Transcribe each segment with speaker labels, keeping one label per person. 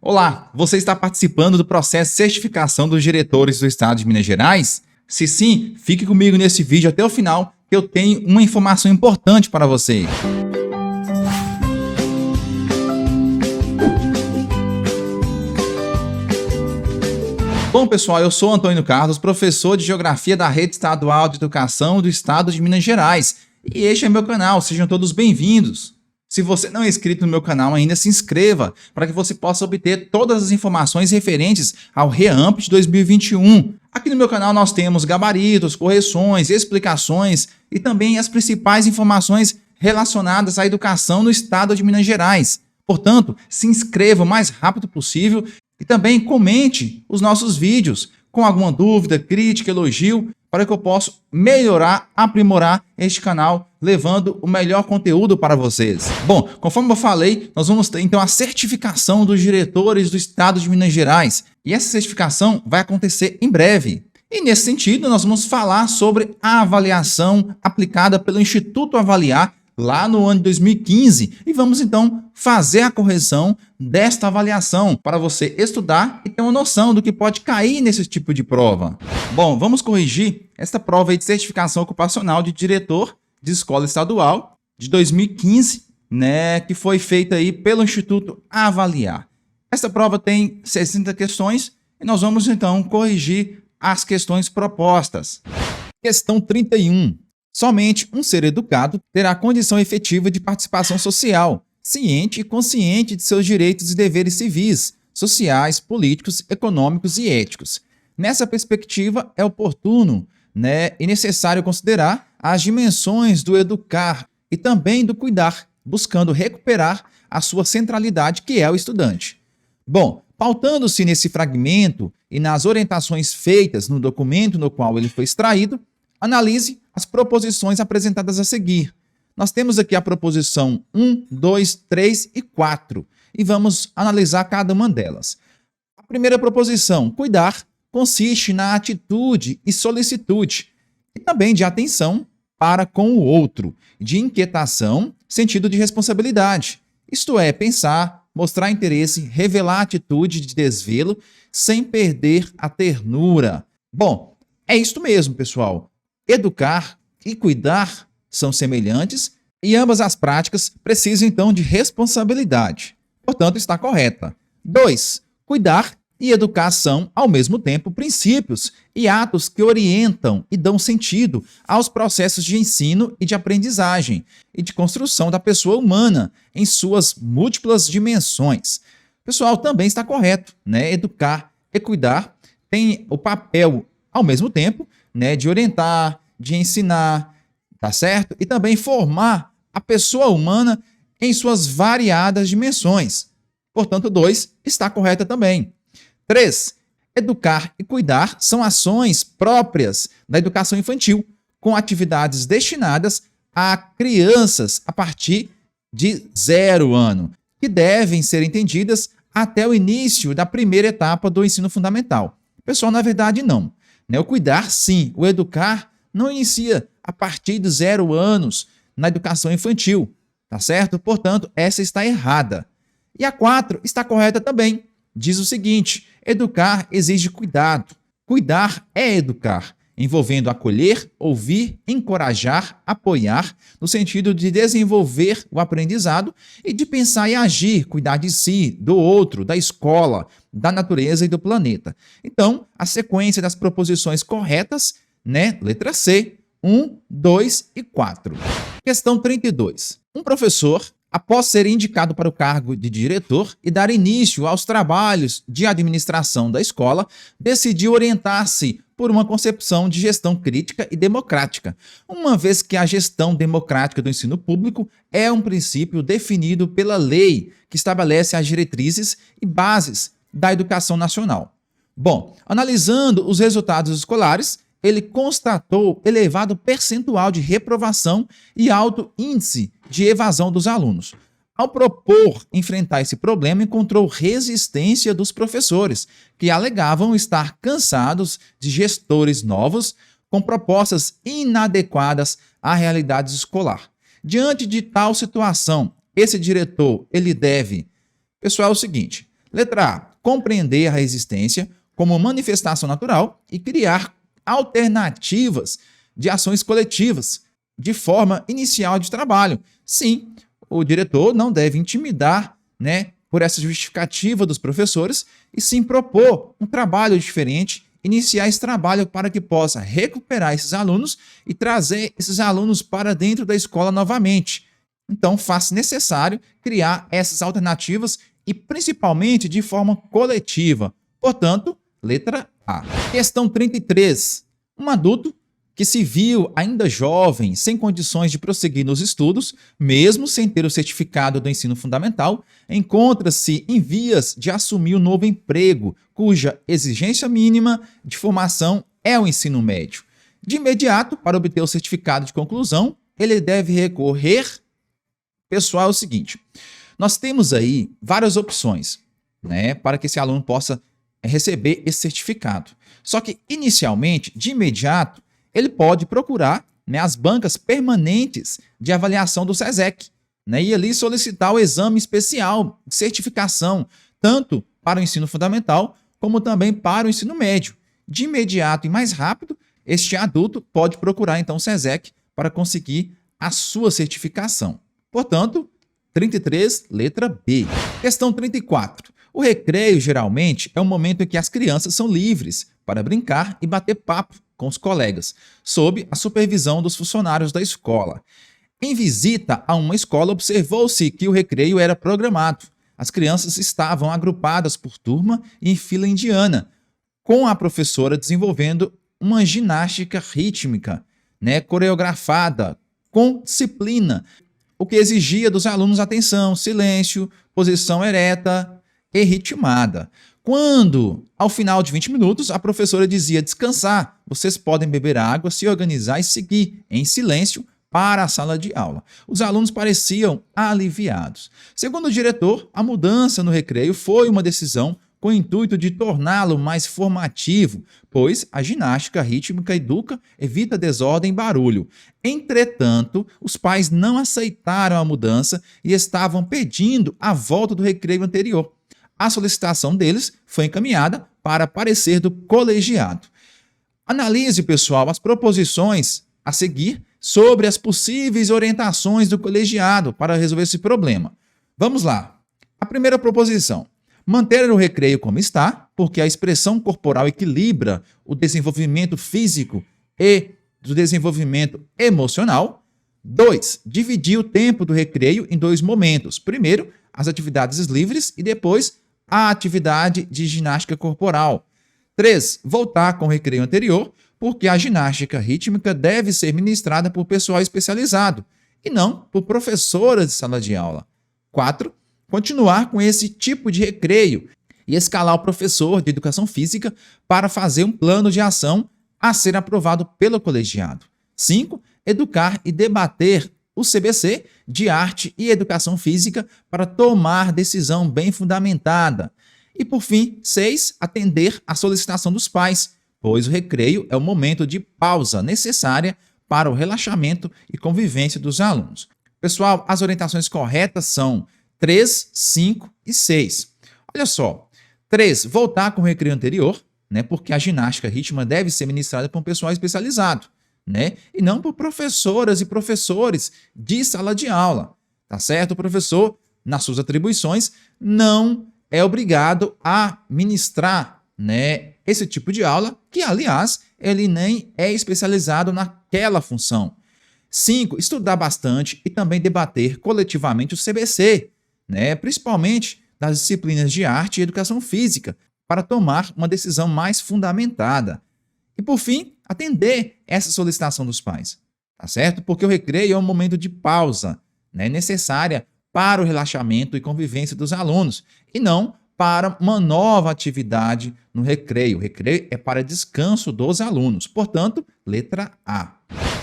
Speaker 1: Olá, você está participando do processo de certificação dos diretores do Estado de Minas Gerais? Se sim, fique comigo nesse vídeo até o final, que eu tenho uma informação importante para você. Bom, pessoal, eu sou Antônio Carlos, professor de Geografia da Rede Estadual de Educação do Estado de Minas Gerais. E este é meu canal, sejam todos bem-vindos. Se você não é inscrito no meu canal ainda, se inscreva para que você possa obter todas as informações referentes ao REAMP de 2021. Aqui no meu canal nós temos gabaritos, correções, explicações e também as principais informações relacionadas à educação no Estado de Minas Gerais. Portanto, se inscreva o mais rápido possível e também comente os nossos vídeos com alguma dúvida, crítica, elogio, para que eu possa melhorar, aprimorar este canal, levando o melhor conteúdo para vocês. Bom, conforme eu falei, nós vamos ter então a certificação dos diretores do Estado de Minas Gerais. E essa certificação vai acontecer em breve. E nesse sentido, nós vamos falar sobre a avaliação aplicada pelo Instituto Avaliar lá no ano de 2015 e vamos então fazer a correção desta avaliação para você estudar e ter uma noção do que pode cair nesse tipo de prova. Bom, vamos corrigir esta prova aí de certificação ocupacional de diretor de escola estadual de 2015, que foi feita aí pelo Instituto Avaliar. Essa prova tem 60 questões e nós vamos então corrigir as questões propostas. Questão 31. Somente um ser educado terá condição efetiva de participação social, ciente e consciente de seus direitos e deveres civis, sociais, políticos, econômicos e éticos. Nessa perspectiva, é oportuno e necessário considerar as dimensões do educar e também do cuidar, buscando recuperar a sua centralidade, que é o estudante. Bom, pautando-se nesse fragmento e nas orientações feitas no documento no qual ele foi extraído, analise as proposições apresentadas a seguir. Nós temos aqui a proposição 1, 2, 3 e 4 e vamos analisar cada uma delas. A primeira proposição, cuidar, consiste na atitude e solicitude e também de atenção para com o outro, de inquietação, sentido de responsabilidade. Isto é, pensar, mostrar interesse, revelar atitude de desvelo sem perder a ternura. Bom, é isto mesmo, pessoal. Educar e cuidar são semelhantes e ambas as práticas precisam, então, de responsabilidade. Portanto, está correta. 2. Cuidar e educar são, ao mesmo tempo, princípios e atos que orientam e dão sentido aos processos de ensino e de aprendizagem e de construção da pessoa humana em suas múltiplas dimensões. Pessoal, também está correto, Educar e cuidar têm o papel, ao mesmo tempo, de orientar, de ensinar, tá certo? E também formar a pessoa humana em suas variadas dimensões. Portanto, 2 está correta também. 3. Educar e cuidar são ações próprias da educação infantil, com atividades destinadas a crianças a partir de 0 ano, que devem ser entendidas até o início da primeira etapa do ensino fundamental. Pessoal, na verdade, não. O cuidar, sim. O educar não inicia a partir de 0 anos na educação infantil, tá certo? Portanto, essa está errada. E a 4 está correta também. Diz o seguinte: educar exige cuidado. Cuidar é educar, envolvendo acolher, ouvir, encorajar, apoiar, no sentido de desenvolver o aprendizado e de pensar e agir, cuidar de si, do outro, da escola, da natureza e do planeta. Então, a sequência das proposições corretas, letra C, 1, 2 e 4. Questão 32. Um professor, após ser indicado para o cargo de diretor e dar início aos trabalhos de administração da escola, decidiu orientar-se por uma concepção de gestão crítica e democrática, uma vez que a gestão democrática do ensino público é um princípio definido pela lei que estabelece as diretrizes e bases da educação nacional. Bom, analisando os resultados escolares, ele constatou elevado percentual de reprovação e alto índice de evasão dos alunos. Ao propor enfrentar esse problema, encontrou resistência dos professores, que alegavam estar cansados de gestores novos com propostas inadequadas à realidade escolar. Diante de tal situação, esse diretor, ele deve... Pessoal, é o seguinte, Letra A. Compreender a resistência como manifestação natural e criar alternativas de ações coletivas de forma inicial de trabalho. Sim, o diretor não deve intimidar, por essa justificativa dos professores e sim propor um trabalho diferente, iniciar esse trabalho para que possa recuperar esses alunos e trazer esses alunos para dentro da escola novamente. Então, faz necessário criar essas alternativas e principalmente de forma coletiva. Portanto, letra A. Questão 33. Um adulto que se viu ainda jovem, sem condições de prosseguir nos estudos, mesmo sem ter o certificado do ensino fundamental, encontra-se em vias de assumir um novo emprego, cuja exigência mínima de formação é o ensino médio. De imediato, para obter o certificado de conclusão, ele deve recorrer. Pessoal, é o seguinte, nós temos aí várias opções, para que esse aluno possa receber esse certificado. Só que, inicialmente, de imediato, ele pode procurar as bancas permanentes de avaliação do SESEC, e ali solicitar o exame especial de certificação, tanto para o ensino fundamental, como também para o ensino médio. De imediato e mais rápido, este adulto pode procurar, então, o SESEC para conseguir a sua certificação. Portanto, 33, letra B. Questão 34. O recreio, geralmente, é um momento em que as crianças são livres para brincar e bater papo com os colegas, sob a supervisão dos funcionários da escola. Em visita a uma escola, observou-se que o recreio era programado. As crianças estavam agrupadas por turma e em fila indiana, com a professora desenvolvendo uma ginástica rítmica, coreografada, com disciplina, o que exigia dos alunos atenção, silêncio, posição ereta e ritmada. Quando, ao final de 20 minutos, a professora dizia descansar, vocês podem beber água, se organizar e seguir em silêncio para a sala de aula. Os alunos pareciam aliviados. Segundo o diretor, a mudança no recreio foi uma decisão com o intuito de torná-lo mais formativo, pois a ginástica rítmica educa, evita desordem e barulho. Entretanto, os pais não aceitaram a mudança e estavam pedindo a volta do recreio anterior. A solicitação deles foi encaminhada para parecer do colegiado. Analise, pessoal, as proposições a seguir sobre as possíveis orientações do colegiado para resolver esse problema. Vamos lá. A primeira proposição. Manter o recreio como está, porque a expressão corporal equilibra o desenvolvimento físico e do desenvolvimento emocional. 2. Dividir o tempo do recreio em 2 momentos. Primeiro, as atividades livres e depois a atividade de ginástica corporal. 3. Voltar com o recreio anterior, porque a ginástica rítmica deve ser ministrada por pessoal especializado e não por professoras de sala de aula. 4. Continuar com esse tipo de recreio e escalar o professor de educação física para fazer um plano de ação a ser aprovado pelo colegiado. 5. Educar e debater o CBC de arte e educação física para tomar decisão bem fundamentada. E, por fim, 6. Atender à solicitação dos pais, pois o recreio é o momento de pausa necessária para o relaxamento e convivência dos alunos. Pessoal, as orientações corretas são 3, 5 e 6. Olha só, 3. Voltar com o recreio anterior, porque a ginástica rítmica deve ser ministrada por um pessoal especializado, e não por professoras e professores de sala de aula. Tá certo? O professor, nas suas atribuições, não é obrigado a ministrar, esse tipo de aula, que, aliás, ele nem é especializado naquela função. 5. Estudar bastante e também debater coletivamente o CBC, principalmente das disciplinas de arte e educação física, para tomar uma decisão mais fundamentada. E, por fim, atender essa solicitação dos pais, tá certo? Porque o recreio é um momento de pausa, necessária para o relaxamento e convivência dos alunos, e não para uma nova atividade no recreio. O recreio é para descanso dos alunos. Portanto, letra A.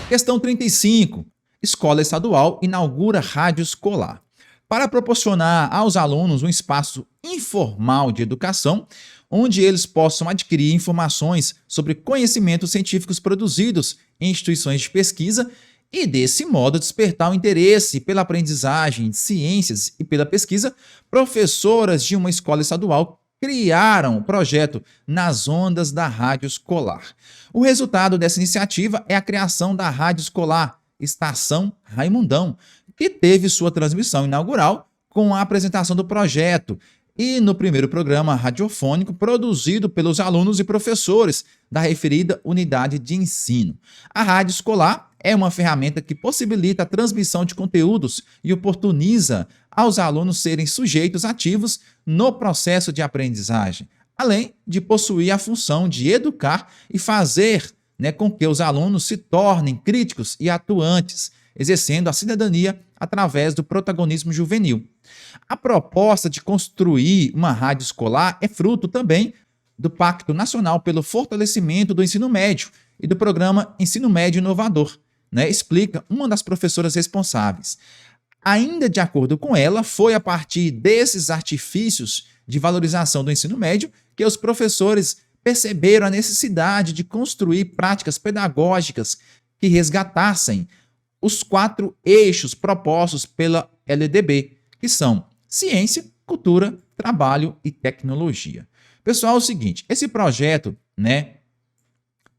Speaker 1: Questão 35. Escola estadual inaugura rádio escolar. Para proporcionar aos alunos um espaço informal de educação, onde eles possam adquirir informações sobre conhecimentos científicos produzidos em instituições de pesquisa e, desse modo, despertar o interesse pela aprendizagem de ciências e pela pesquisa, professoras de uma escola estadual criaram o projeto Nas Ondas da Rádio Escolar. O resultado dessa iniciativa é a criação da Rádio Escolar Estação Raimundão, que teve sua transmissão inaugural com a apresentação do projeto e no primeiro programa radiofônico produzido pelos alunos e professores da referida unidade de ensino. A rádio escolar é uma ferramenta que possibilita a transmissão de conteúdos e oportuniza aos alunos serem sujeitos ativos no processo de aprendizagem, além de possuir a função de educar e fazer com que os alunos se tornem críticos e atuantes, exercendo a cidadania através do protagonismo juvenil. A proposta de construir uma rádio escolar é fruto também do Pacto Nacional pelo Fortalecimento do Ensino Médio e do programa Ensino Médio Inovador, explica uma das professoras responsáveis. Ainda de acordo com ela, foi a partir desses artifícios de valorização do ensino médio que os professores perceberam a necessidade de construir práticas pedagógicas que resgatassem os 4 eixos propostos pela LDB, que são ciência, cultura, trabalho e tecnologia. Pessoal, é o seguinte, esse projeto,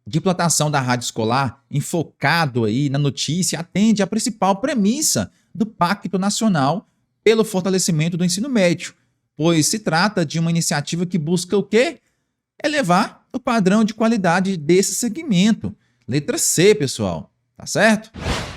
Speaker 1: de implantação da rádio escolar, enfocado aí na notícia, atende à principal premissa do Pacto Nacional pelo Fortalecimento do Ensino Médio, pois se trata de uma iniciativa que busca o quê? Elevar o padrão de qualidade desse segmento. Letra C, pessoal, tá certo?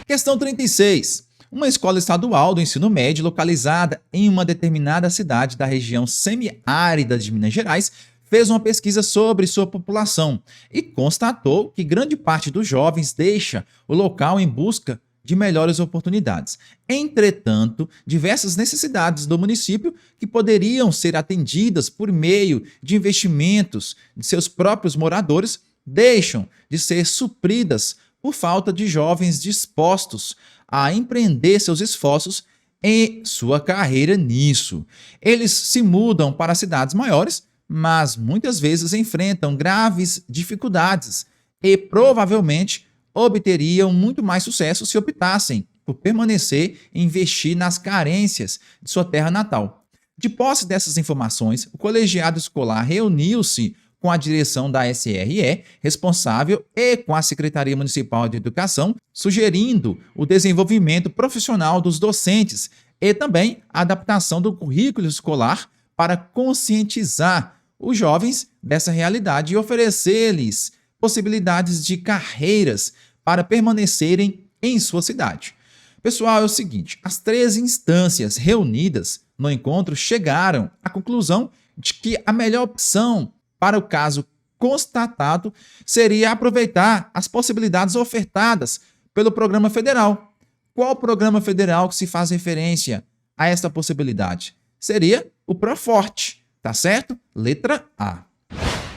Speaker 1: Questão 36. Uma escola estadual do ensino médio localizada em uma determinada cidade da região semiárida de Minas Gerais fez uma pesquisa sobre sua população e constatou que grande parte dos jovens deixa o local em busca de melhores oportunidades. Entretanto, diversas necessidades do município que poderiam ser atendidas por meio de investimentos de seus próprios moradores deixam de ser supridas por falta de jovens dispostos a empreender seus esforços em sua carreira nisso. Eles se mudam para cidades maiores, mas muitas vezes enfrentam graves dificuldades e provavelmente obteriam muito mais sucesso se optassem por permanecer e investir nas carências de sua terra natal. De posse dessas informações, o colegiado escolar reuniu-se com a direção da SRE responsável e com a Secretaria Municipal de Educação, sugerindo o desenvolvimento profissional dos docentes e também a adaptação do currículo escolar para conscientizar os jovens dessa realidade e oferecer-lhes possibilidades de carreiras para permanecerem em sua cidade. Pessoal, é o seguinte, as 3 instâncias reunidas no encontro chegaram à conclusão de que a melhor opção para o caso constatado seria aproveitar as possibilidades ofertadas pelo programa federal. Qual programa federal que se faz referência a esta possibilidade? Seria o Proforte, tá certo? Letra A.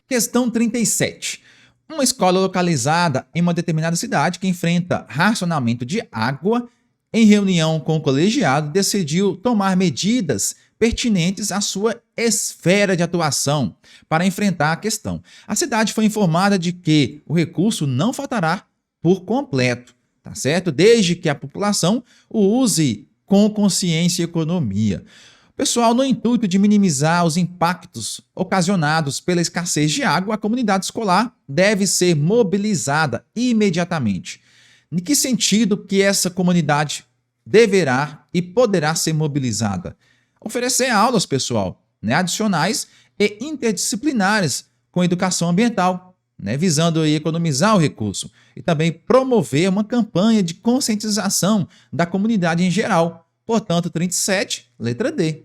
Speaker 1: Questão 37. Uma escola localizada em uma determinada cidade que enfrenta racionamento de água, em reunião com o colegiado, decidiu tomar medidas pertinentes à sua esfera de atuação para enfrentar a questão. A cidade foi informada de que o recurso não faltará por completo, tá certo? Desde que a população o use com consciência e economia. Pessoal, no intuito de minimizar os impactos ocasionados pela escassez de água, a comunidade escolar deve ser mobilizada imediatamente. Em que sentido que essa comunidade deverá e poderá ser mobilizada? Oferecer aulas, pessoal, adicionais e interdisciplinares com educação ambiental, visando aí economizar o recurso e também promover uma campanha de conscientização da comunidade em geral. Portanto, 37, letra D.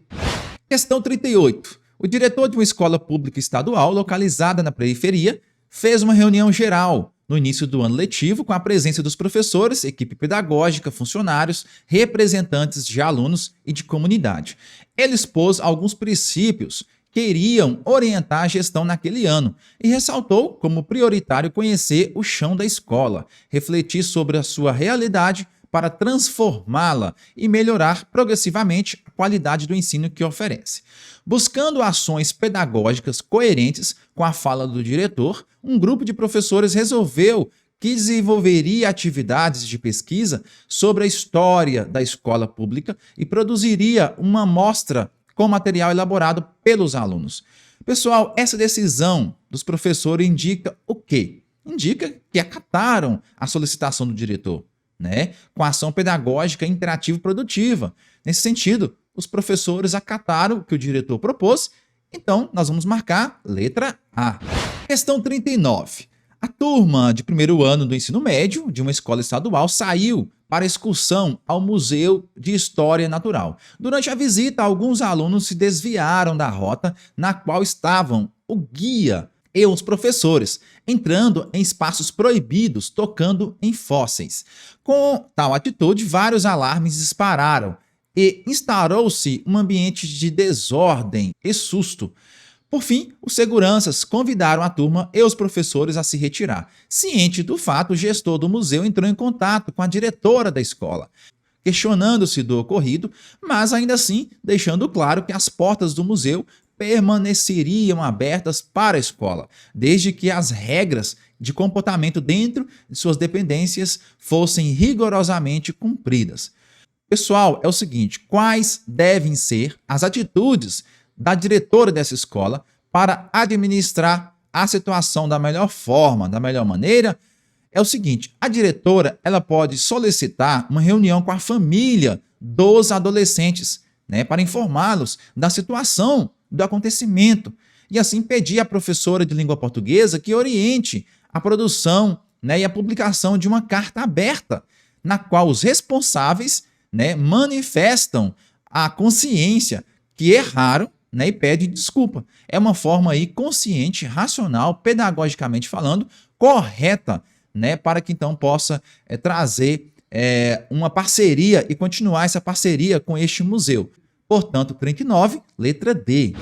Speaker 1: Questão 38. O diretor de uma escola pública estadual localizada na periferia fez uma reunião geral no início do ano letivo com a presença dos professores, equipe pedagógica, funcionários, representantes de alunos e de comunidade. Ele expôs alguns princípios que iriam orientar a gestão naquele ano e ressaltou como prioritário conhecer o chão da escola, refletir sobre a sua realidade para transformá-la e melhorar progressivamente a qualidade do ensino que oferece. Buscando ações pedagógicas coerentes com a fala do diretor, um grupo de professores resolveu que desenvolveria atividades de pesquisa sobre a história da escola pública e produziria uma amostra com material elaborado pelos alunos. Pessoal, essa decisão dos professores indica o quê? Indica que acataram a solicitação do diretor, né? Com a ação pedagógica interativa e produtiva. Nesse sentido, os professores acataram o que o diretor propôs, então nós vamos marcar letra A. Questão 39. A turma de primeiro ano do ensino médio de uma escola estadual saiu para excursão ao Museu de História Natural. Durante a visita, alguns alunos se desviaram da rota na qual estavam o guia e os professores, entrando em espaços proibidos, tocando em fósseis. Com tal atitude, vários alarmes dispararam e instaurou-se um ambiente de desordem e susto. Por fim, os seguranças convidaram a turma e os professores a se retirar. Ciente do fato, o gestor do museu entrou em contato com a diretora da escola, questionando-se do ocorrido, mas ainda assim deixando claro que as portas do museu permaneceriam abertas para a escola, desde que as regras de comportamento dentro de suas dependências fossem rigorosamente cumpridas. Pessoal, é o seguinte, quais devem ser as atitudes da diretora dessa escola para administrar a situação da melhor forma, da melhor maneira? É o seguinte, a diretora ela pode solicitar uma reunião com a família dos adolescentes, né, para informá-los da situação do acontecimento e assim pedir à professora de língua portuguesa que oriente a produção, né, e a publicação de uma carta aberta na qual os responsáveis, né, manifestam a consciência que erraram, né, e pede desculpa. É uma forma aí consciente, racional, pedagogicamente falando, correta, né, para que então possa trazer uma parceria e continuar essa parceria com este museu. Portanto, 39, letra D.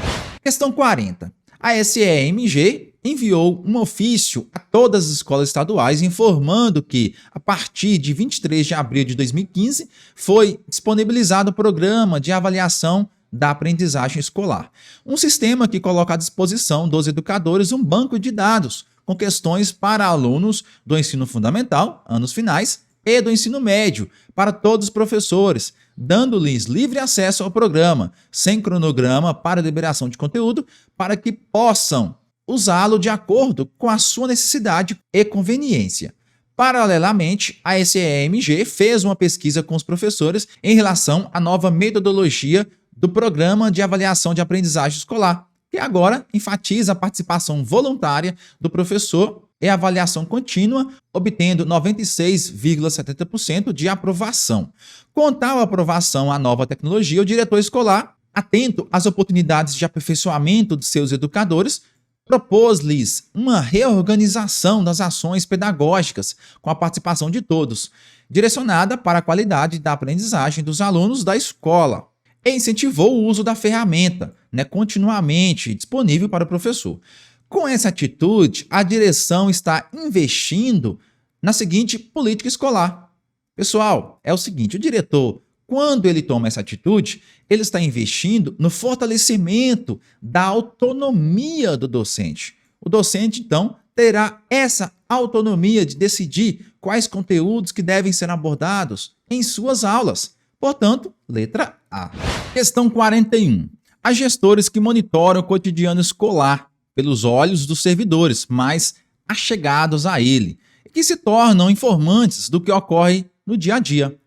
Speaker 1: Questão 40. A SEMG enviou um ofício a todas as escolas estaduais informando que, a partir de 23 de abril de 2015, foi disponibilizado o programa de avaliação da aprendizagem escolar. Um sistema que coloca à disposição dos educadores um banco de dados com questões para alunos do ensino fundamental, anos finais, e do ensino médio, para todos os professores, dando-lhes livre acesso ao programa, sem cronograma para liberação de conteúdo, para que possam usá-lo de acordo com a sua necessidade e conveniência. Paralelamente, a SEMG fez uma pesquisa com os professores em relação à nova metodologia do Programa de Avaliação de Aprendizagem Escolar, que agora enfatiza a participação voluntária do professor e a avaliação contínua, obtendo 96,70% de aprovação. Com tal aprovação à nova tecnologia, o diretor escolar, atento às oportunidades de aperfeiçoamento de seus educadores, propôs-lhes uma reorganização das ações pedagógicas com a participação de todos, direcionada para a qualidade da aprendizagem dos alunos da escola, e incentivou o uso da ferramenta, né, continuamente disponível para o professor. Com essa atitude, a direção está investindo na seguinte política escolar. Pessoal, é o seguinte, o diretor, quando ele toma essa atitude, ele está investindo no fortalecimento da autonomia do docente. O docente, então, terá essa autonomia de decidir quais conteúdos que devem ser abordados em suas aulas. Portanto, letra A. Questão 41. Há gestores que monitoram o cotidiano escolar pelos olhos dos servidores mais achegados a ele, e que se tornam informantes do que ocorre no dia a dia.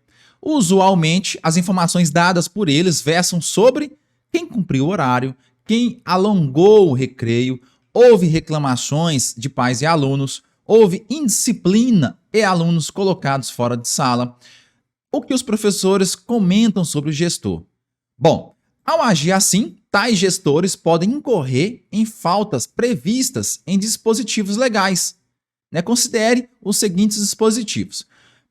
Speaker 1: Usualmente, as informações dadas por eles versam sobre quem cumpriu o horário, quem alongou o recreio, houve reclamações de pais e alunos, houve indisciplina e alunos colocados fora de sala. O que os professores comentam sobre o gestor? Bom, ao agir assim, tais gestores podem incorrer em faltas previstas em dispositivos legais. Considere os seguintes dispositivos.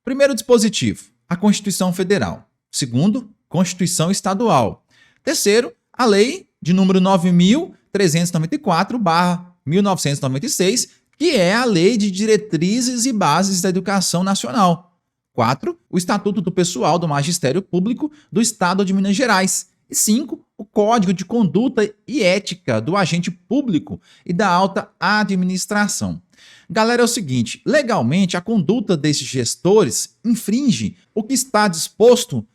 Speaker 1: Primeiro dispositivo, a Constituição Federal. Segundo, Constituição Estadual. Terceiro, a Lei de número 9.394/1996, que é a Lei de Diretrizes e Bases da Educação Nacional. 4. O Estatuto do Pessoal do Magistério Público do Estado de Minas Gerais. E 5. O Código de Conduta e Ética do Agente Público e da Alta Administração. Galera, é o seguinte, legalmente a conduta desses gestores infringe o que está disposto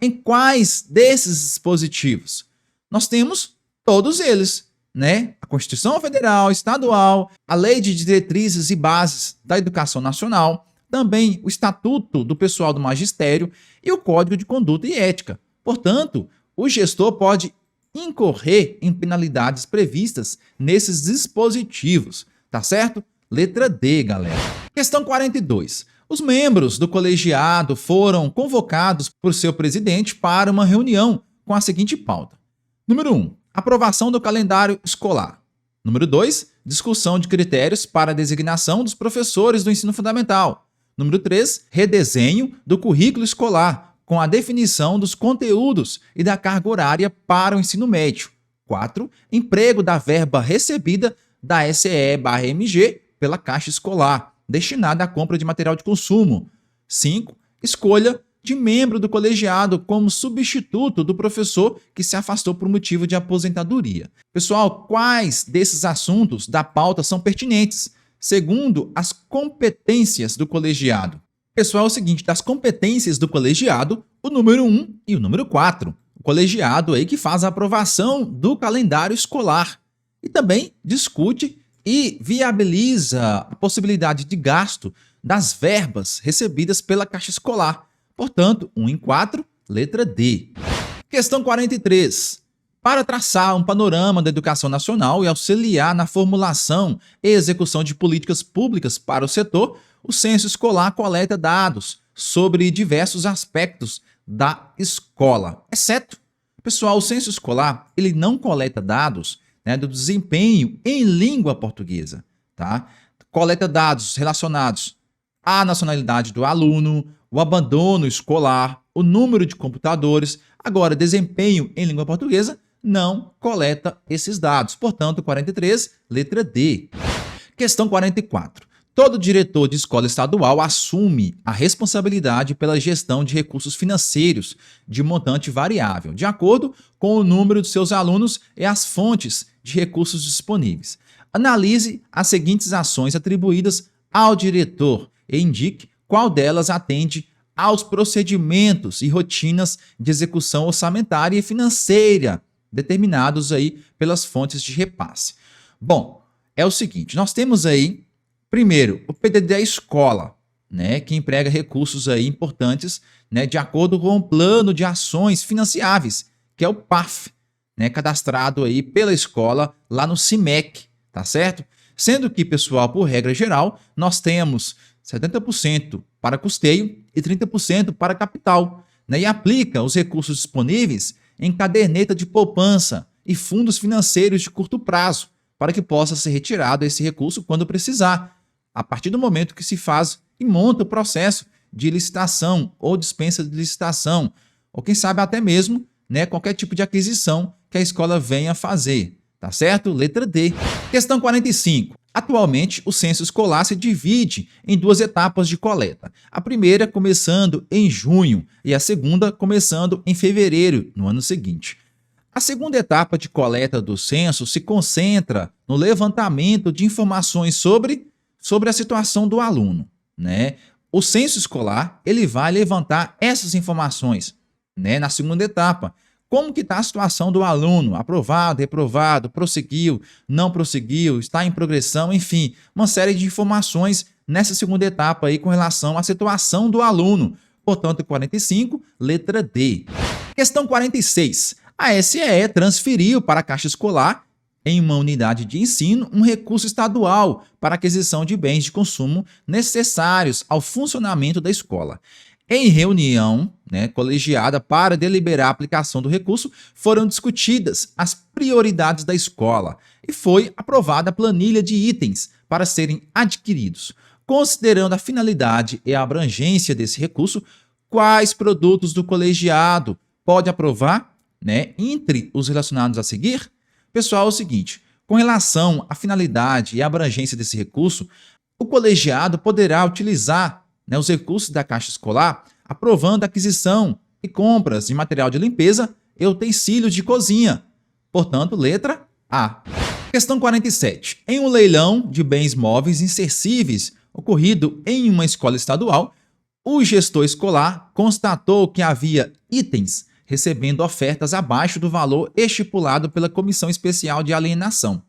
Speaker 1: em quais desses dispositivos? Nós temos todos eles, né? A Constituição Federal, Estadual, a Lei de Diretrizes e Bases da Educação Nacional, também o Estatuto do Pessoal do Magistério e o Código de Conduta e Ética. Portanto, o gestor pode incorrer em penalidades previstas nesses dispositivos, tá certo? Letra D, galera. Questão 42. Os membros do colegiado foram convocados por seu presidente para uma reunião com a seguinte pauta. Número 1. Aprovação do calendário escolar. Número 2. Discussão de critérios para a designação dos professores do ensino fundamental. Número 3. Redesenho do currículo escolar, com a definição dos conteúdos e da carga horária para o ensino médio. 4. Emprego da verba recebida da SE/MG pela Caixa Escolar, destinada à compra de material de consumo. 5. Escolha de membro do colegiado como substituto do professor que se afastou por motivo de aposentadoria. Pessoal, quais desses assuntos da pauta são pertinentes, segundo as competências do colegiado? Pessoal, é o seguinte, das competências do colegiado, o número 1 e o número 4. O colegiado aí que faz a aprovação do calendário escolar e também discute e viabiliza a possibilidade de gasto das verbas recebidas pela Caixa Escolar. Portanto, 1 em 4, letra D. Questão 43. Para traçar um panorama da educação nacional e auxiliar na formulação e execução de políticas públicas para o setor, o censo escolar coleta dados sobre diversos aspectos da escola, exceto, pessoal, o censo escolar ele não coleta dados, né, do desempenho em língua portuguesa, tá? Coleta dados relacionados à nacionalidade do aluno, o abandono escolar, o número de computadores. Agora, desempenho em língua portuguesa não coleta esses dados. Portanto, 43, letra D. Questão 44. Todo diretor de escola estadual assume a responsabilidade pela gestão de recursos financeiros de montante variável, de acordo com o número de seus alunos e as fontes de recursos disponíveis. Analise as seguintes ações atribuídas ao diretor e indique qual delas atende aos procedimentos e rotinas de execução orçamentária e financeira determinados aí pelas fontes de repasse. Bom, é o seguinte, nós temos aí, primeiro, o PDD da escola, né, que emprega recursos aí importantes, né, de acordo com o plano de ações financiáveis, que é o PAF, né, cadastrado aí pela escola lá no CIMEC, tá certo? Sendo que, pessoal, por regra geral, nós temos 70% para custeio e 30% para capital, né, e aplica os recursos disponíveis em caderneta de poupança e fundos financeiros de curto prazo, para que possa ser retirado esse recurso quando precisar, a partir do momento que se faz e monta o processo de licitação ou dispensa de licitação, ou quem sabe até mesmo, né, qualquer tipo de aquisição que a escola venha fazer, tá certo? Letra D. Questão 45. Atualmente, o censo escolar se divide em duas etapas de coleta. A primeira começando em junho e a segunda começando em fevereiro, no ano seguinte. A segunda etapa de coleta do censo se concentra no levantamento de informações sobre a situação do aluno, né? O censo escolar ele vai levantar essas informações, né, na segunda etapa. Como que está a situação do aluno? Aprovado, reprovado, prosseguiu, não prosseguiu, está em progressão, enfim, uma série de informações nessa segunda etapa aí com relação à situação do aluno. Portanto, 45, letra D. Questão 46. A SEE transferiu para a Caixa Escolar, em uma unidade de ensino, um recurso estadual para aquisição de bens de consumo necessários ao funcionamento da escola. Em reunião, né, colegiada para deliberar a aplicação do recurso, foram discutidas as prioridades da escola e foi aprovada a planilha de itens para serem adquiridos. Considerando a finalidade e a abrangência desse recurso, quais produtos do colegiado pode aprovar, né, entre os relacionados a seguir? Pessoal, é o seguinte, com relação à finalidade e à abrangência desse recurso, o colegiado poderá utilizar, né, os recursos da Caixa Escolar, aprovando a aquisição e compras de material de limpeza e utensílios de cozinha. Portanto, letra A. Questão 47. Em um leilão de bens móveis insercíveis ocorrido em uma escola estadual, o gestor escolar constatou que havia itens recebendo ofertas abaixo do valor estipulado pela Comissão Especial de Alienação.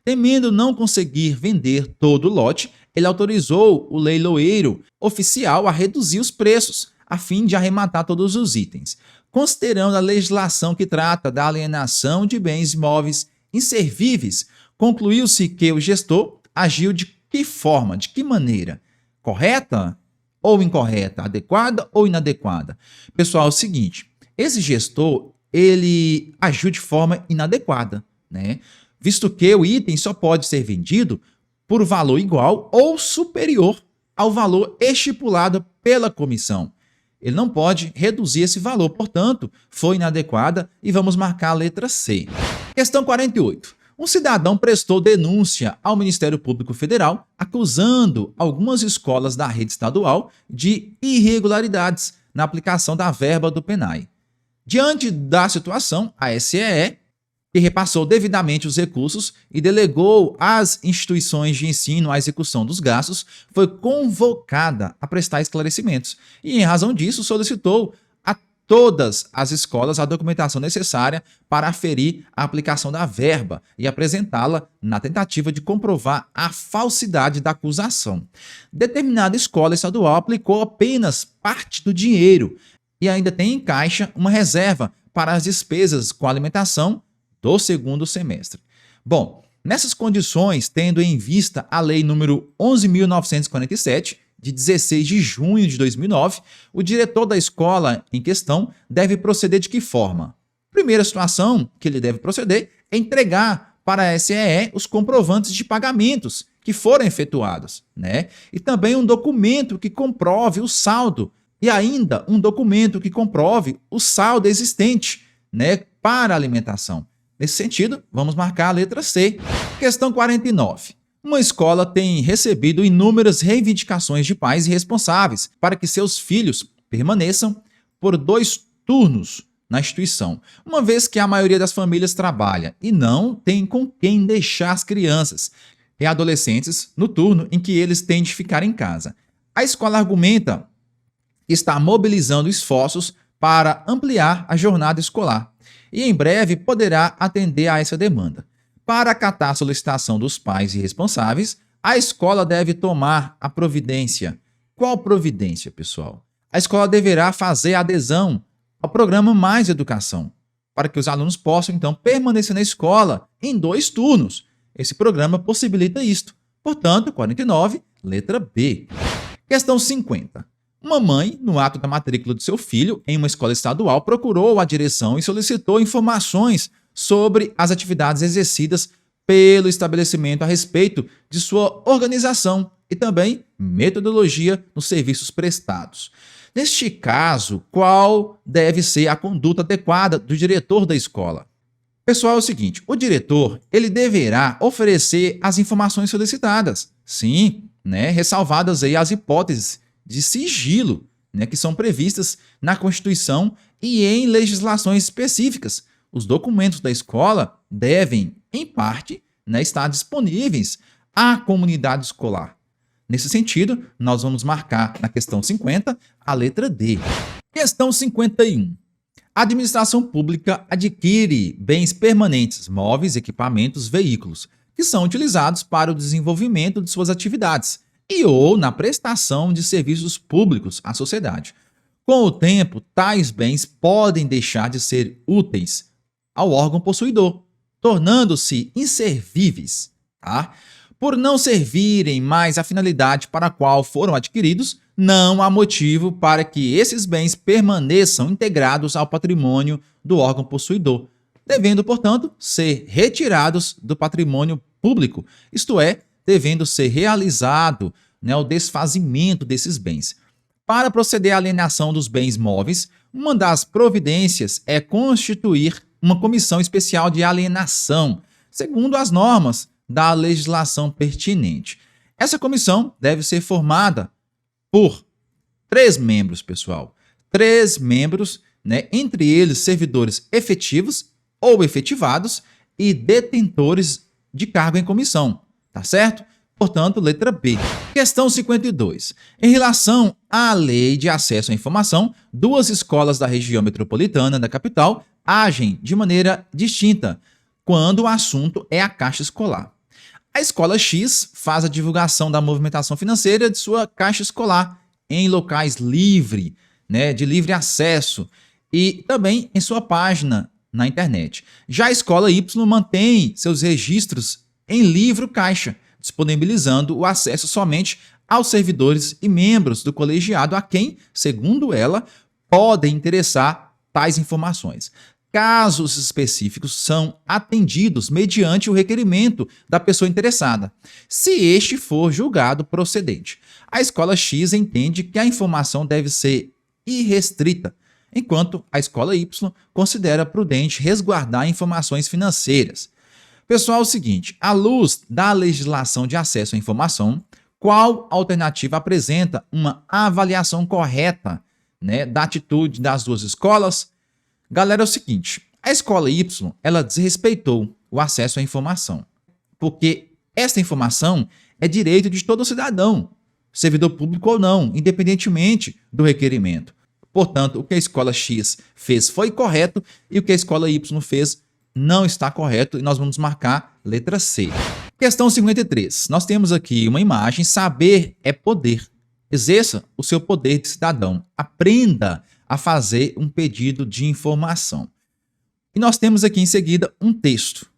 Speaker 1: Temendo não conseguir vender todo o lote, ele autorizou o leiloeiro oficial a reduzir os preços, a fim de arrematar todos os itens. Considerando a legislação que trata da alienação de bens móveis inservíveis, concluiu-se que o gestor agiu de que forma, de que maneira? Correta ou incorreta? Adequada ou inadequada? Pessoal, é o seguinte, esse gestor, ele agiu de forma inadequada, né? Visto que o item só pode ser vendido por valor igual ou superior ao valor estipulado pela comissão. Ele não pode reduzir esse valor, portanto, foi inadequada e vamos marcar a letra C. Questão 48. Um cidadão prestou denúncia ao Ministério Público Federal acusando algumas escolas da rede estadual de irregularidades na aplicação da verba do PENAI. Diante da situação, a SEE, que repassou devidamente os recursos e delegou às instituições de ensino a execução dos gastos, foi convocada a prestar esclarecimentos e, em razão disso, solicitou a todas as escolas a documentação necessária para aferir a aplicação da verba e apresentá-la na tentativa de comprovar a falsidade da acusação. Determinada escola estadual aplicou apenas parte do dinheiro e ainda tem em caixa uma reserva para as despesas com alimentação do segundo semestre. Bom, nessas condições, tendo em vista a Lei nº 11.947, de 16 de junho de 2009, o diretor da escola em questão deve proceder de que forma? Primeira situação que ele deve proceder é entregar para a SEE os comprovantes de pagamentos que foram efetuados, né? E também um documento que comprove o saldo e ainda um documento que comprove o saldo existente, né, para a alimentação. Nesse sentido, vamos marcar a letra C. Questão 49. Uma escola tem recebido inúmeras reivindicações de pais e responsáveis para que seus filhos permaneçam por 2 turnos na instituição, uma vez que a maioria das famílias trabalha e não tem com quem deixar as crianças e adolescentes no turno em que eles têm de ficar em casa. A escola argumenta que está mobilizando esforços para ampliar a jornada escolar e em breve poderá atender a essa demanda. Para acatar a solicitação dos pais e responsáveis, a escola deve tomar a providência. Qual providência, pessoal? A escola deverá fazer adesão ao programa Mais Educação, para que os alunos possam, então, permanecer na escola em 2 turnos. Esse programa possibilita isto. Portanto, 49, letra B. Questão 50. Uma mãe, no ato da matrícula do seu filho em uma escola estadual, procurou a direção e solicitou informações sobre as atividades exercidas pelo estabelecimento a respeito de sua organização e também metodologia nos serviços prestados. Neste caso, qual deve ser a conduta adequada do diretor da escola? Pessoal, é o seguinte, o diretor ele deverá oferecer as informações solicitadas, sim, né, ressalvadas aí as hipóteses de sigilo, né, que são previstas na Constituição e em legislações específicas. Os documentos da escola devem, em parte, né, estar disponíveis à comunidade escolar. Nesse sentido, nós vamos marcar na questão 50 a letra D. Questão 51. A administração pública adquire bens permanentes, móveis, equipamentos, veículos, que são utilizados para o desenvolvimento de suas atividades e ou na prestação de serviços públicos à sociedade. Com o tempo, tais bens podem deixar de ser úteis ao órgão possuidor, tornando-se inservíveis, tá? Por não servirem mais à finalidade para a qual foram adquiridos, não há motivo para que esses bens permaneçam integrados ao patrimônio do órgão possuidor, devendo, portanto, ser retirados do patrimônio público, isto é, devendo ser realizado, né, o desfazimento desses bens. Para proceder à alienação dos bens móveis, uma das providências é constituir uma comissão especial de alienação, segundo as normas da legislação pertinente. Essa comissão deve ser formada por 3 membros, pessoal. 3 membros, né, entre eles servidores efetivos ou efetivados e detentores de cargo em comissão, tá certo? Portanto, letra B. Questão 52. Em relação à Lei de Acesso à Informação, duas escolas da região metropolitana da capital agem de maneira distinta quando o assunto é a caixa escolar. A escola X faz a divulgação da movimentação financeira de sua caixa escolar em locais livre, de livre acesso e também em sua página na internet. Já a escola Y mantém seus registros em livro caixa, disponibilizando o acesso somente aos servidores e membros do colegiado a quem, segundo ela, podem interessar tais informações. Casos específicos são atendidos mediante o requerimento da pessoa interessada, se este for julgado procedente. A escola X entende que a informação deve ser irrestrita, enquanto a escola Y considera prudente resguardar informações financeiras. Pessoal, é o seguinte, à luz da legislação de acesso à informação, qual alternativa apresenta uma avaliação correta, da atitude das duas escolas? Galera, é o seguinte, a escola Y, ela desrespeitou o acesso à informação, porque esta informação é direito de todo cidadão, servidor público ou não, independentemente do requerimento. Portanto, o que a escola X fez foi correto e o que a escola Y fez não está correto e nós vamos marcar letra C. Questão 53. Nós temos aqui uma imagem, saber é poder. Exerça o seu poder de cidadão. Aprenda a fazer um pedido de informação. E nós temos aqui em seguida um texto.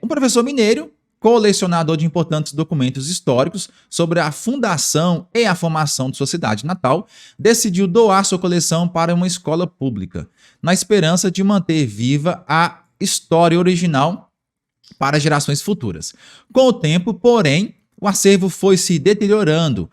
Speaker 1: Um professor mineiro, colecionador de importantes documentos históricos sobre a fundação e a formação de sua cidade natal, decidiu doar sua coleção para uma escola pública, na esperança de manter viva a história original para gerações futuras. Com o tempo, porém, o acervo foi se deteriorando.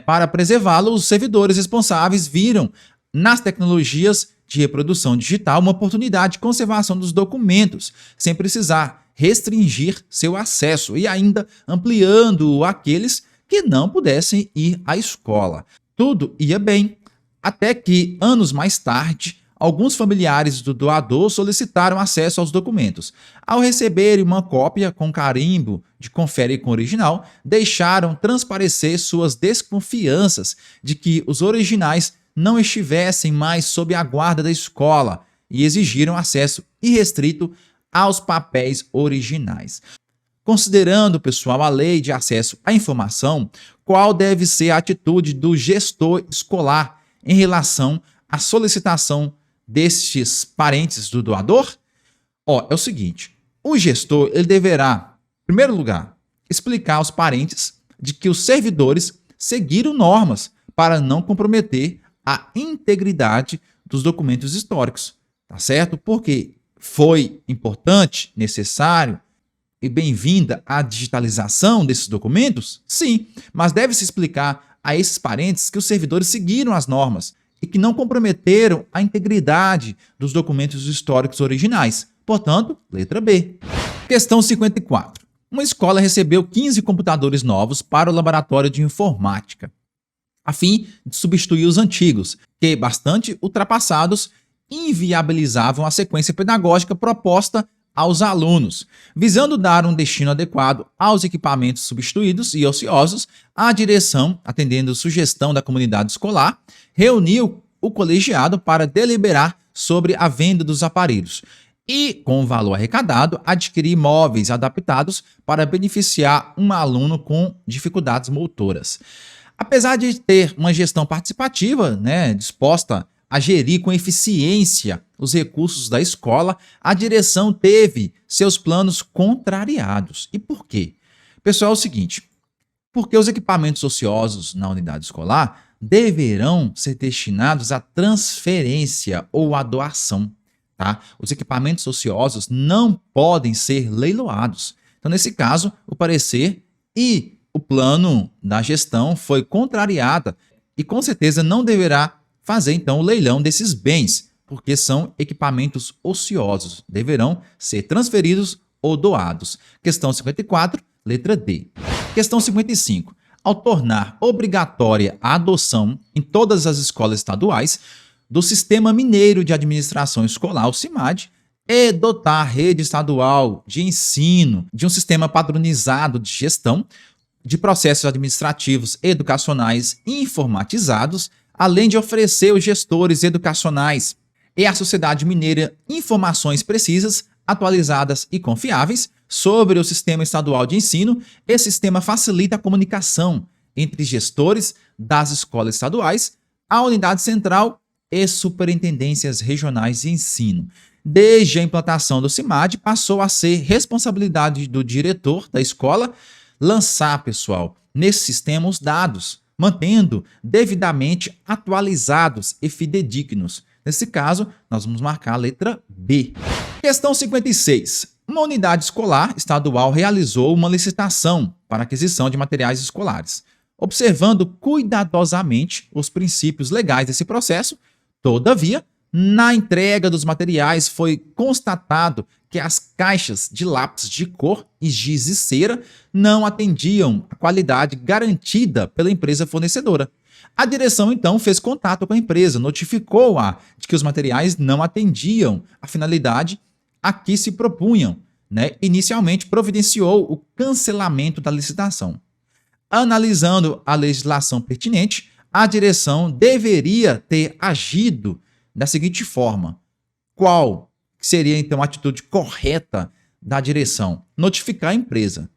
Speaker 1: Para preservá-lo, os servidores responsáveis viram nas tecnologias de reprodução digital uma oportunidade de conservação dos documentos, sem precisar restringir seu acesso e ainda ampliando àqueles que não pudessem ir à escola. Tudo ia bem, até que, anos mais tarde, alguns familiares do doador solicitaram acesso aos documentos. Ao receberem uma cópia com carimbo de confere com original, deixaram transparecer suas desconfianças de que os originais não estivessem mais sob a guarda da escola e exigiram acesso irrestrito aos papéis originais. Considerando, pessoal, a lei de acesso à informação, qual deve ser a atitude do gestor escolar em relação à solicitação destes parentes do doador? É o seguinte, o gestor ele deverá, em primeiro lugar, explicar aos parentes de que os servidores seguiram normas para não comprometer a integridade dos documentos históricos, tá certo? Porque foi importante, necessário e bem-vinda a digitalização desses documentos? Sim, mas deve-se explicar a esses parentes que os servidores seguiram as normas e que não comprometeram a integridade dos documentos históricos originais. Portanto, letra B. Questão 54. Uma escola recebeu 15 computadores novos para o laboratório de informática, a fim de substituir os antigos, que, bastante ultrapassados, inviabilizavam a sequência pedagógica proposta aos alunos. Visando dar um destino adequado aos equipamentos substituídos e ociosos, a direção, atendendo sugestão da comunidade escolar, reuniu o colegiado para deliberar sobre a venda dos aparelhos e, com o valor arrecadado, adquirir móveis adaptados para beneficiar um aluno com dificuldades motoras. Apesar de ter uma gestão participativa, disposta a gerir com eficiência os recursos da escola, a direção teve seus planos contrariados. E por quê? Pessoal, é o seguinte, porque os equipamentos ociosos na unidade escolar deverão ser destinados à transferência ou à doação. Tá? Os equipamentos ociosos não podem ser leiloados. Então, nesse caso, o parecer e o plano da gestão foi contrariada e com certeza não deverá fazer então o leilão desses bens, porque são equipamentos ociosos, deverão ser transferidos ou doados. Questão 54, letra D. Questão 55. Ao tornar obrigatória a adoção em todas as escolas estaduais do Sistema Mineiro de Administração Escolar, o SIMAD, e dotar a rede estadual de ensino de um sistema padronizado de gestão de processos administrativos educacionais informatizados, além de oferecer aos gestores educacionais e à sociedade mineira informações precisas, atualizadas e confiáveis sobre o sistema estadual de ensino. Esse sistema facilita a comunicação entre gestores das escolas estaduais, a unidade central e superintendências regionais de ensino. Desde a implantação do CIMAD, passou a ser responsabilidade do diretor da escola lançar, pessoal, nesse sistema os dados, mantendo devidamente atualizados e fidedignos. Nesse caso, nós vamos marcar a letra B. Questão 56. Uma unidade escolar estadual realizou uma licitação para aquisição de materiais escolares. Observando cuidadosamente os princípios legais desse processo, todavia, na entrega dos materiais foi constatado que as caixas de lápis de cor e giz e cera não atendiam a qualidade garantida pela empresa fornecedora. A direção, então, fez contato com a empresa, notificou-a de que os materiais não atendiam a finalidade a que se propunham, Inicialmente, providenciou o cancelamento da licitação. Analisando a legislação pertinente, a direção deveria ter agido da seguinte forma. Qual seria, então, a atitude correta da direção? Notificar a empresa,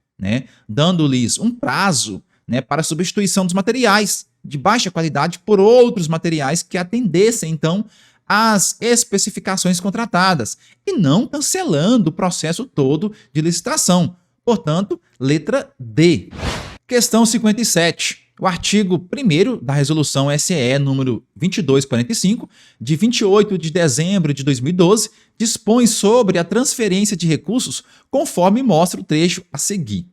Speaker 1: dando-lhes um prazo, para a substituição dos materiais de baixa qualidade por outros materiais que atendessem, então, às especificações contratadas e não cancelando o processo todo de licitação. Portanto, letra D. Questão 57. O artigo 1º da Resolução SE número 2245, de 28 de dezembro de 2012, dispõe sobre a transferência de recursos conforme mostra o trecho a seguir.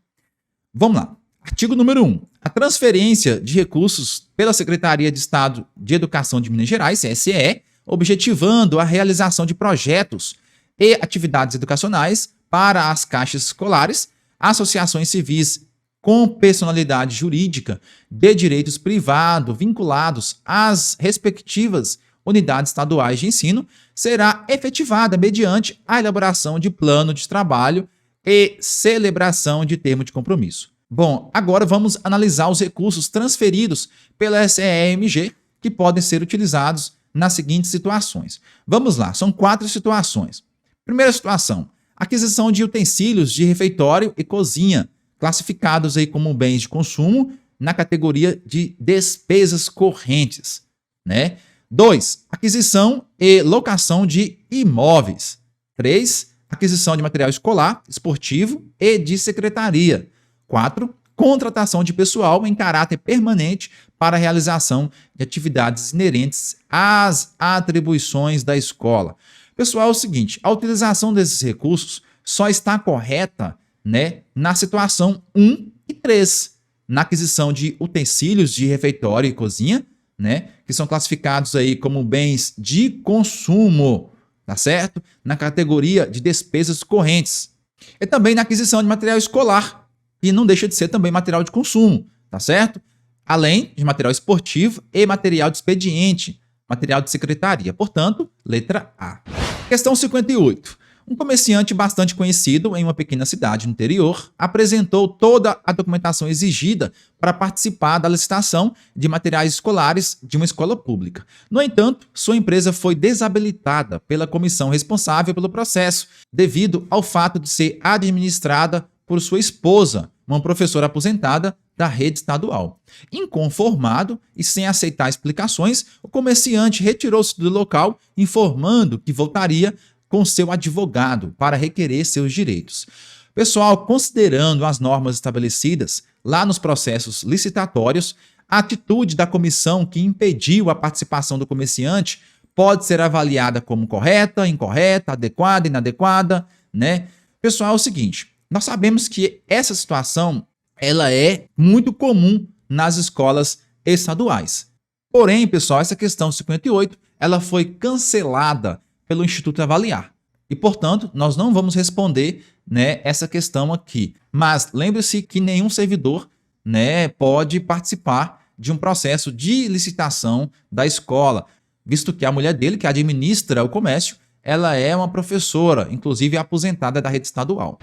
Speaker 1: Vamos lá. Artigo número 1. A transferência de recursos pela Secretaria de Estado de Educação de Minas Gerais, SE, objetivando a realização de projetos e atividades educacionais para as caixas escolares, associações civis com personalidade jurídica de direitos privados vinculados às respectivas unidades estaduais de ensino, será efetivada mediante a elaboração de plano de trabalho e celebração de termo de compromisso. Bom, agora vamos analisar os recursos transferidos pela SEMG que podem ser utilizados nas seguintes situações. Vamos lá, são 4 situações. Primeira situação, aquisição de utensílios de refeitório e cozinha, classificados aí como bens de consumo na categoria de despesas correntes. 2. Aquisição e locação de imóveis. 3. Aquisição de material escolar, esportivo e de secretaria. 4. Contratação de pessoal em caráter permanente para a realização de atividades inerentes às atribuições da escola. Pessoal, é o seguinte, a utilização desses recursos só está correta, na situação 1 e 3, na aquisição de utensílios de refeitório e cozinha, que são classificados aí como bens de consumo, tá certo? Na categoria de despesas correntes. E também na aquisição de material escolar, e não deixa de ser também material de consumo, tá certo? Além de material esportivo e material de expediente, material de secretaria. Portanto, letra A. Questão 58. Um comerciante bastante conhecido em uma pequena cidade no interior apresentou toda a documentação exigida para participar da licitação de materiais escolares de uma escola pública. No entanto, sua empresa foi desabilitada pela comissão responsável pelo processo, devido ao fato de ser administrada por sua esposa, uma professora aposentada da rede estadual. Inconformado e sem aceitar explicações, o comerciante retirou-se do local, informando que voltaria com seu advogado para requerer seus direitos. Pessoal, considerando as normas estabelecidas lá nos processos licitatórios, a atitude da comissão que impediu a participação do comerciante pode ser avaliada como correta, incorreta, adequada, inadequada, Pessoal, é o seguinte, nós sabemos que essa situação ela é muito comum nas escolas estaduais. Porém, pessoal, essa questão 58, ela foi cancelada pelo Instituto Avaliar. E, portanto, nós não vamos responder essa questão aqui. Mas lembre-se que nenhum servidor pode participar de um processo de licitação da escola, visto que a mulher dele, que administra o comércio, ela é uma professora, inclusive aposentada da rede estadual.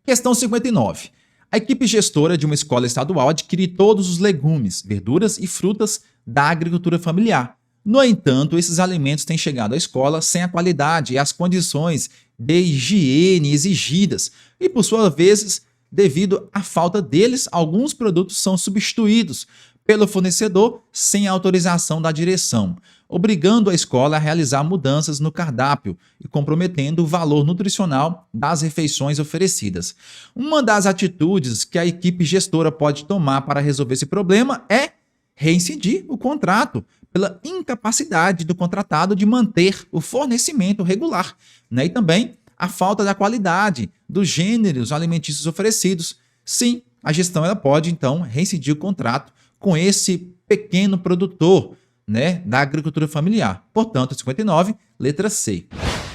Speaker 1: Questão 59. A equipe gestora de uma escola estadual adquire todos os legumes, verduras e frutas da agricultura familiar. No entanto, esses alimentos têm chegado à escola sem a qualidade e as condições de higiene exigidas e, por sua vez, devido à falta deles, alguns produtos são substituídos pelo fornecedor sem autorização da direção, obrigando a escola a realizar mudanças no cardápio e comprometendo o valor nutricional das refeições oferecidas. Uma das atitudes que a equipe gestora pode tomar para resolver esse problema é reincidir o contrato pela incapacidade do contratado de manter o fornecimento regular, né? E também a falta da qualidade dos gêneros alimentícios oferecidos. Sim, a gestão ela pode, então, reincidir o contrato com esse pequeno produtor, né, da agricultura familiar. Portanto, 59, letra C.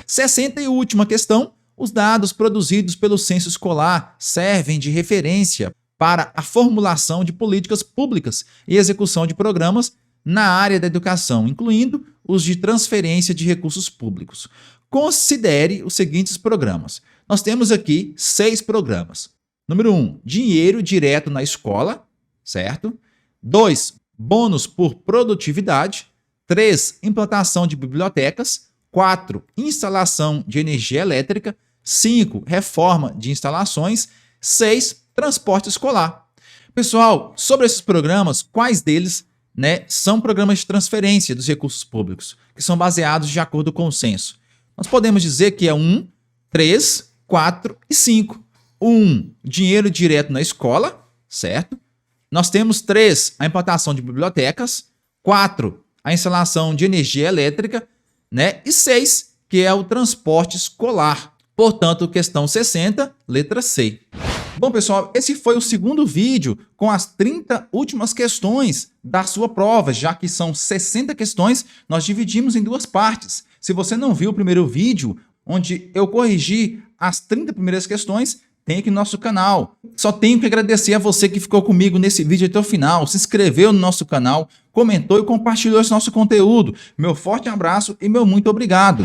Speaker 1: 60 e última questão. Os dados produzidos pelo censo escolar servem de referência para a formulação de políticas públicas e execução de programas na área da educação, incluindo os de transferência de recursos públicos. Considere os seguintes programas. Nós temos aqui 6 programas. Número 1, dinheiro direto na escola, certo? 2, bônus por produtividade. 3, implantação de bibliotecas. 4, instalação de energia elétrica. 5, reforma de instalações. 6, transporte escolar. Pessoal, sobre esses programas, quais deles, né, são programas de transferência dos recursos públicos, que são baseados de acordo com o censo? Nós podemos dizer que é 1, 3, 4 e 5. 1, dinheiro direto na escola, certo? Nós temos 3, a implantação de bibliotecas. 4, a instalação de energia elétrica, né? E 6, que é o transporte escolar. Portanto, questão 60, letra C. Bom, pessoal, esse foi o segundo vídeo com as 30 últimas questões da sua prova, já que são 60 questões, nós dividimos em 2 partes. Se você não viu o primeiro vídeo, onde eu corrigi as 30 primeiras questões, tem aqui no nosso canal. Só tenho que agradecer a você que ficou comigo nesse vídeo até o final, se inscreveu no nosso canal, comentou e compartilhou esse nosso conteúdo. Meu forte abraço e meu muito obrigado.